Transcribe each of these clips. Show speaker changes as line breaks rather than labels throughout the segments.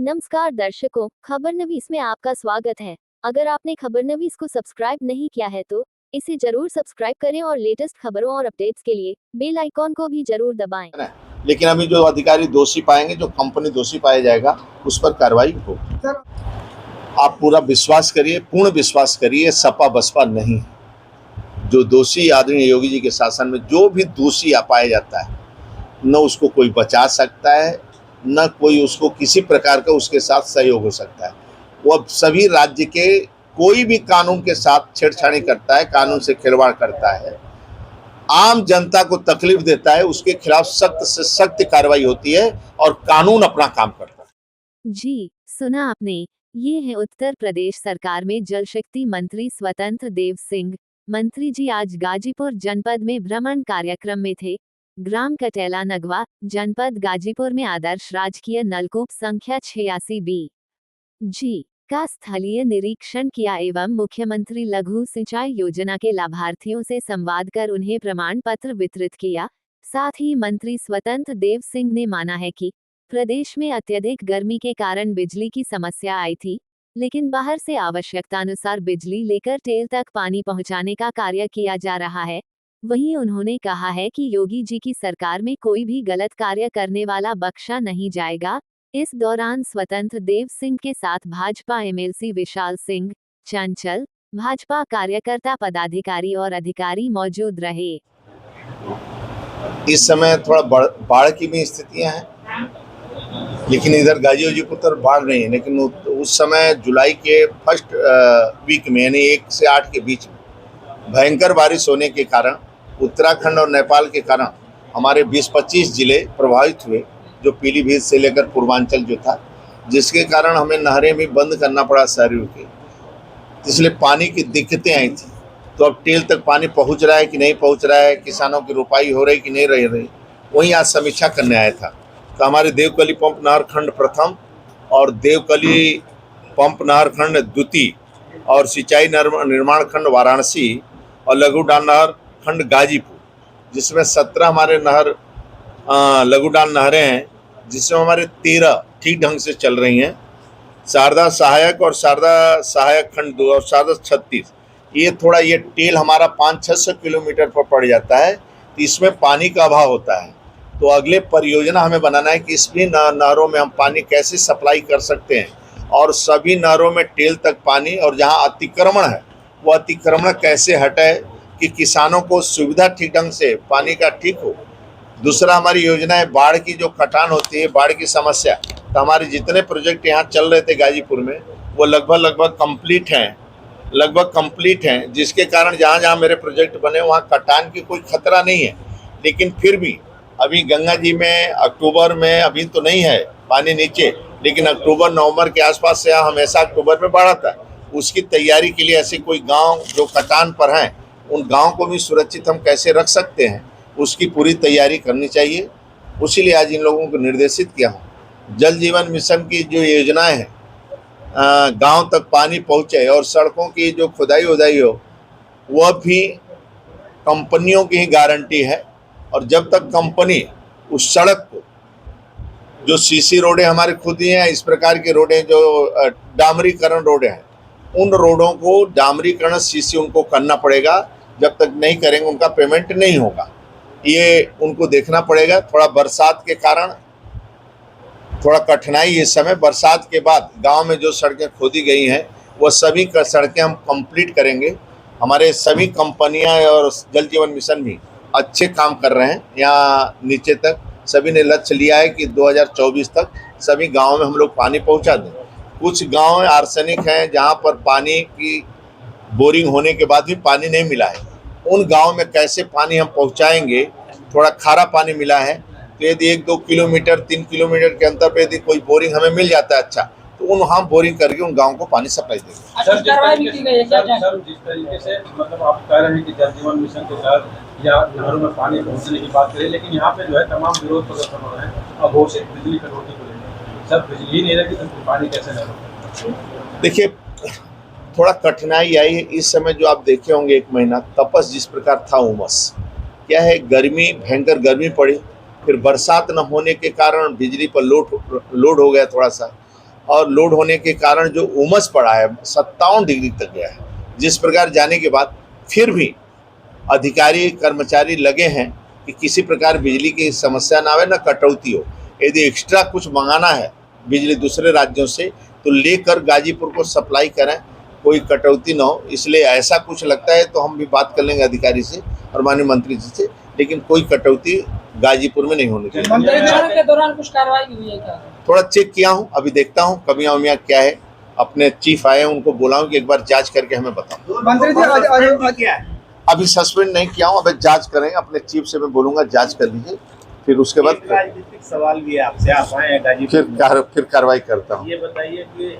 नमस्कार दर्शकों, खबरनवीस में आपका स्वागत है। अगर आपने खबरनवीस को सब्सक्राइब नहीं किया है तो इसे जरूर सब्सक्राइब करें और लेटेस्ट खबरों और अपडेट्स के लिए बेल आइकॉन को भी जरूर दबाएं।
लेकिन अभी जो अधिकारी दोषी पाएंगे, जो कंपनी दोषी पाया जाएगा, उस पर कार्रवाई हो। आप पूरा विश्वास करिए, पूर्ण विश्वास करिए, सपा बसपा नहीं। जो दोषी आदरणीय योगी जी के शासन में जो भी दोषी पाया जाता है, न उसको कोई बचा सकता है, न कोई उसको किसी प्रकार का उसके साथ सहयोग हो सकता है। वो अब सभी राज्य के कोई भी कानून के साथ छेड़छाड़ी करता है, कानून से खिलवाड़ करता है, आम जनता को तकलीफ देता है, उसके खिलाफ सख्त से सख्त कार्रवाई होती है और कानून अपना काम करता है।
जी, सुना आपने। ये है उत्तर प्रदेश सरकार में जल शक्ति मंत्री स्वतंत्र देव सिंह। मंत्री जी आज गाजीपुर जनपद में भ्रमण कार्यक्रम में थे। ग्राम कटेला नगवा, जनपद गाजीपुर में आदर्श राजकीय नलकूप संख्या 86B जी का स्थलीय निरीक्षण किया एवं मुख्यमंत्री लघु सिंचाई योजना के लाभार्थियों से संवाद कर उन्हें प्रमाण पत्र वितरित किया। साथ ही मंत्री स्वतंत्र देव सिंह ने माना है कि प्रदेश में अत्यधिक गर्मी के कारण बिजली की समस्या आई थी, लेकिन बाहर से आवश्यकतानुसार बिजली लेकर टेल तक पानी पहुंचाने का कार्य किया जा रहा है। वहीं उन्होंने कहा है कि योगी जी की सरकार में कोई भी गलत कार्य करने वाला बख्शा नहीं जाएगा। इस दौरान स्वतंत्र देव सिंह के साथ भाजपा एमएलसी विशाल सिंह, चंचल, भाजपा कार्यकर्ता पदाधिकारी और अधिकारी मौजूद रहे।
इस समय थोड़ा बाढ़ की भी स्थितियां हैं, लेकिन इधर गाजीपुर तरफ बाढ़ नहीं है। लेकिन उस समय जुलाई के फर्स्ट वीक में, यानी 1 से 8 के बीच में भयंकर बारिश होने के कारण उत्तराखंड और नेपाल के कारण हमारे 20-25 जिले प्रभावित हुए, जो पीलीभीत से लेकर पूर्वांचल जो था, जिसके कारण हमें नहरें भी बंद करना पड़ा शहरों के, इसलिए पानी की दिक्कतें आई थी। तो अब टेल तक पानी पहुंच रहा है कि नहीं पहुंच रहा है, किसानों की रुपाई हो रही कि नहीं रही, वहीं आज समीक्षा करने आया था। तो हमारे देवकली पंप नहर खंड प्रथम और देवकली पंप नहर खंड द्वितीय और सिंचाई निर्माण खंड वाराणसी और लघुडान नहर खंड गाजीपुर, जिसमें 17 हमारे लघुडान नहरें हैं, जिसमें हमारे 13 ठीक ढंग से चल रही हैं। शारदा सहायक और शारदा सहायक खंड 2 और शारदा 36, ये टेल हमारा 500-600 किलोमीटर पर पड़ जाता है, तो इसमें पानी का अभाव होता है। तो अगले परियोजना हमें बनाना है कि इसमें नहरों में हम पानी कैसे सप्लाई कर सकते हैं और सभी नहरों में टेल तक पानी, और जहां अतिक्रमण है वो अतिक्रमण कैसे हटाए कि किसानों को सुविधा ठीक ढंग से पानी का ठीक हो। दूसरा हमारी योजना है बाढ़ की, जो कटान होती है, बाढ़ की समस्या। तो हमारे जितने प्रोजेक्ट यहाँ चल रहे थे गाजीपुर में, वो लगभग कंप्लीट हैं, जिसके कारण जहाँ जहाँ मेरे प्रोजेक्ट बने वहाँ कटान की कोई खतरा नहीं है। लेकिन फिर भी अभी गंगा जी में अक्टूबर में अभी तो नहीं है पानी नीचे, लेकिन अक्टूबर नवंबर के आसपास से हमेशा अक्टूबर में बाढ़ आता है। उसकी तैयारी के लिए ऐसे कोई गाँव जो कटान पर हैं, उन गाँव को भी सुरक्षित हम कैसे रख सकते हैं, उसकी पूरी तैयारी करनी चाहिए। उसीलिए आज इन लोगों को निर्देशित किया हूँ। जल जीवन मिशन की जो योजनाएं हैं, गांव तक पानी पहुंचे और सड़कों की जो खुदाई उदाई हो, वह भी कंपनियों की ही गारंटी है। और जब तक कंपनी उस सड़क को, जो सीसी रोडें हमारे खुद ही हैं, इस प्रकार की रोडें जो डामरीकरण रोडें हैं, उन रोडों को डामरीकरण सीसी उनको करना पड़ेगा। जब तक नहीं करेंगे उनका पेमेंट नहीं होगा, ये उनको देखना पड़ेगा। थोड़ा बरसात के कारण थोड़ा कठिनाई इस समय, बरसात के बाद गांव में जो सड़कें खोदी गई हैं वो सभी सड़कें हम कंप्लीट करेंगे। हमारे सभी कंपनियां और जल जीवन मिशन भी अच्छे काम कर रहे हैं। यहाँ नीचे तक सभी ने लक्ष्य लिया है कि 2024 तक सभी गाँव में हम लोग पानी पहुँचा दें। कुछ गाँव आर्सेनिक हैं जहाँ पर पानी की बोरिंग होने के बाद भी पानी नहीं मिला है। उन गाँव में कैसे पानी हम पहुँचाएंगे, थोड़ा खारा पानी मिला है, तो यदि 1-2 किलोमीटर 3 किलोमीटर के अंतर पे यदि कोई बोरिंग हमें मिल जाता है अच्छा, तो उन हम बोरिंग करके उन गाँव को पानी सप्लाई देंगे।
सर, जिस तरीके से मतलब आप कह रहे हैं कि जल जीवन मिशन के तहत या नहरों में पानी पहुंचने की बात करें, लेकिन यहाँ पे जो है तमाम विरोध प्रदर्शन हो रहे हैं अघोषित बिजली कटौती को लेकर। सर, बिजली नहीं रहेगी तो पानी कैसे नहीं?
देखिए, थोड़ा कठिनाई आई है इस समय। जो आप देखे होंगे 1 महीना तपस जिस प्रकार था, उमस क्या है, गर्मी, भयंकर गर्मी पड़ी, फिर बरसात न होने के कारण बिजली पर लोड हो गया थोड़ा सा। और लोड होने के कारण जो उमस पड़ा है 57 डिग्री तक गया है। जिस प्रकार जाने के बाद फिर भी अधिकारी कर्मचारी लगे हैं कि किसी प्रकार बिजली की समस्या ना आवे, ना कटौती हो। यदि एक्स्ट्रा कुछ मंगाना है बिजली दूसरे राज्यों से तो लेकर गाजीपुर को सप्लाई करें, कोई कटौती ना हो। इसलिए ऐसा कुछ लगता है तो हम भी बात कर लेंगे अधिकारी से और माननीय मंत्री जी से, लेकिन कोई कटौती गाजीपुर में नहीं होनी चाहिए।
मंत्रिमंडल के दौरान कुछ कार्रवाई हुई है क्या?
थोड़ा चेक किया हूँ, अभी देखता हूँ कमियां उमियां क्या है। अपने चीफ आए हैं, उनको बोला हूँ कि एक बार जांच करके हमें बताओ।
मंत्री जी
क्या है?
अभी सस्पेंड नहीं किया हूँ, अभी जांच करेंगे। अपने चीफ से मैं बोलूंगा जांच कर लीजिए, फिर उसके बाद
एक राजनीतिक सवाल भी है आपसे, आप आए हैं गाजीपुर
फिर कार्रवाई करता हूँ।
ये बताइए कि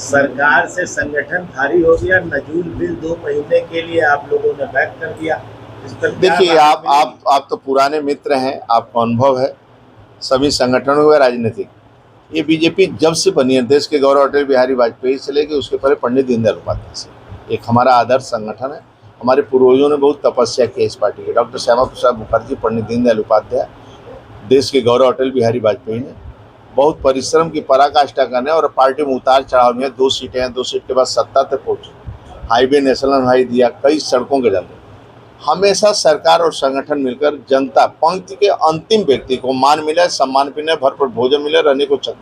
सरकार से संगठन भारी हो गया, नजूल बिल 2 महीने के लिए आप लोगों ने बैक कर दिया। इस पर क्या
देखिए
राहत मिली?
आप तो पुराने मित्र हैं, आपको अनुभव है सभी संगठनों में राजनीतिक। ये बीजेपी जब से बनी है, देश के गौरव अटल बिहारी वाजपेयी से लेकर उसके पहले पंडित दीनदयाल उपाध्याय से, एक हमारा आदर्श संगठन है। हमारे पूर्वजों ने बहुत तपस्या की इस पार्टी की। डॉक्टर श्यामा प्रसाद मुखर्जी, पंडित दीनदयाल उपाध्याय, देश के गौरव अटल बिहारी वाजपेयी ने बहुत परिश्रम की पराकाष्ठा करने और पार्टी में उतार चढ़ाव में 2 सीटें हैं, 2 सीट के बाद सत्ता तक पहुंचे, हाईवे नेशनल हाई दिया, कई सड़कों के डाले। हमेशा सरकार और संगठन मिलकर जनता पंक्ति के अंतिम व्यक्ति को मान मिले, सम्मान मिले, भरपूर भोजन मिले, रहने को छत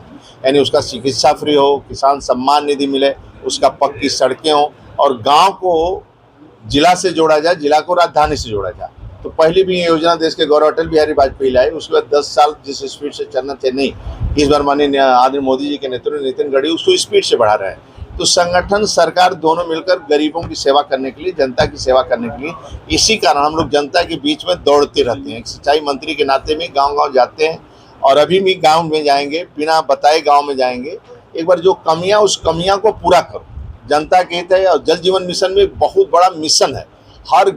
यानी उसका चिकित्सा फ्री हो, किसान सम्मान निधि मिले, उसका पक्की सड़कें हो और गांव को जिला से जोड़ा जाए, जिला को राजधानी से जोड़ा जाए। तो पहली भी ये योजना देश के गौरव अटल बिहारी वाजपेयी लाए, उसके बाद 10 साल जिस स्पीड से चलना चाहिए नहीं, इस बार माननीय आदरणीय मोदी जी के नेतृत्व में नितिन गडकरी उसको स्पीड से बढ़ा रहे हैं। तो संगठन सरकार दोनों मिलकर गरीबों की सेवा करने के लिए, जनता की सेवा करने के लिए, इसी कारण हम लोग जनता के बीच में दौड़ते रहते हैं। एक सिंचाई मंत्री के नाते में गांव-गांव जाते हैं और अभी भी गांव में जाएंगे, बिना बताए गांव में जाएंगे। एक बार जो कमियां, उस कमियां को पूरा करो, जनता के हित है। और जल जीवन मिशन में बहुत बड़ा मिशन है, हर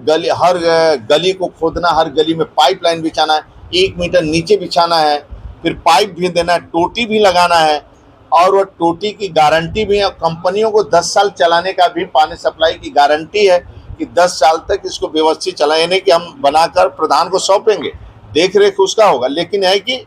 गली को खोदना, हर गली में पाइपलाइन बिछाना है, 1 मीटर नीचे बिछाना है, फिर पाइप भी देना है, टोटी भी लगाना है और वो टोटी की गारंटी भी है। कंपनियों को 10 साल चलाने का भी पानी सप्लाई की गारंटी है कि 10 साल तक इसको व्यवस्थित चलाए, नहीं कि हम बनाकर प्रधान को सौंपेंगे, देख रेख उसका होगा, लेकिन है कि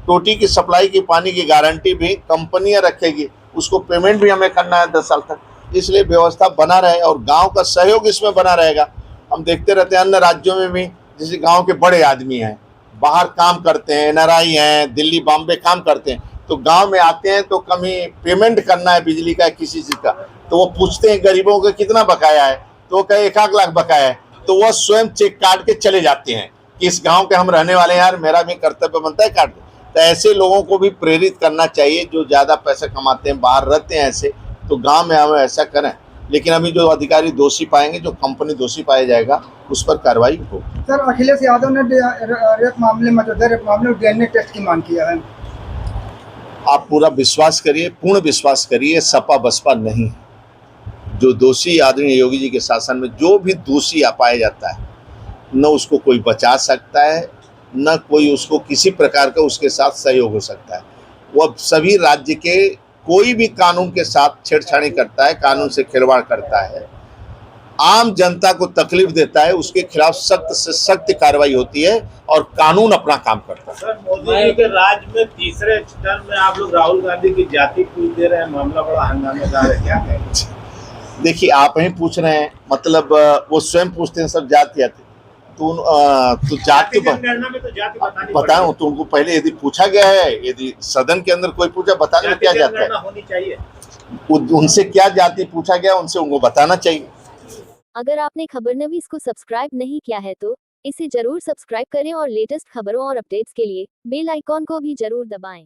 टोटी की सप्लाई की पानी की गारंटी भी कंपनियां रखेगी, उसको पेमेंट भी हमें करना है 10 साल तक। इसलिए व्यवस्था बना रहे और गांव का सहयोग इसमें बना रहेगा। हम देखते रहते हैं अन्य राज्यों में भी, जैसे गांव के बड़े आदमी हैं, बाहर काम करते हैं, एनआरआई हैं, दिल्ली बॉम्बे काम करते हैं, तो गांव में आते हैं तो कभी पेमेंट करना है बिजली का, किसी चीज़ का, तो वो पूछते हैं गरीबों को कितना बकाया है, तो वो कहे 1-1 लाख बकाया है, तो वो स्वयं चेक काट के चले जाते हैं कि इस गाँव के हम रहने वाले हैं यार, मेरा भी कर्तव्य बनता है काट दो। तो ऐसे लोगों को भी प्रेरित करना चाहिए जो ज़्यादा पैसे कमाते हैं, बाहर रहते हैं, ऐसे तो गाँव में हम ऐसा करें। लेकिन अभी जो अधिकारी दोषी पाएंगे, जो कंपनी दोषी पाया जाएगा, उस पर कार्रवाई होगी।
सर, अखिलेश यादव ने रेप मामले में डीएनए टेस्ट की मांग किया है।
आप पूरा विश्वास करिए, पूर्ण विश्वास करिए, सपा बसपा नहीं है। जो दोषी आदरणीय योगी जी के शासन में जो भी दोषी पाया जाता है, न उसको कोई बचा सकता है, न कोई उसको किसी प्रकार का उसके साथ सहयोग हो सकता है। वो सभी राज्य के कोई भी कानून के साथ छेड़छाड़ी करता है, कानून से खिलवाड़ करता है, आम जनता को तकलीफ देता है, उसके खिलाफ सख्त से सख्त कार्रवाई होती है और कानून अपना काम करता है।
सर, मोदी जी के राज में तीसरे टर्म में आप लोग राहुल गांधी की जाति पूछ दे रहे हैं, मामला बड़ा हंगामेदार है, क्या कहें?
देखिए, आप ही पूछ रहे हैं, मतलब वो स्वयं पूछते हैं सब जाति आते, तो जाति
जनगणना में तो जाति बतानी
बताऊं तो उनको पहले यदि पूछा गया है, यदि सदन के अंदर कोई पूछा, बताने में क्या जाता है,
होनी चाहिए।
उनसे क्या जाति पूछा गया, उनसे उनको बताना चाहिए।
अगर आपने खबरनवीस को सब्सक्राइब नहीं किया है तो इसे जरूर सब्सक्राइब करें और लेटेस्ट खबरों और अपडेट्स के लिए बेल आइकॉन को भी जरूर दबाएं।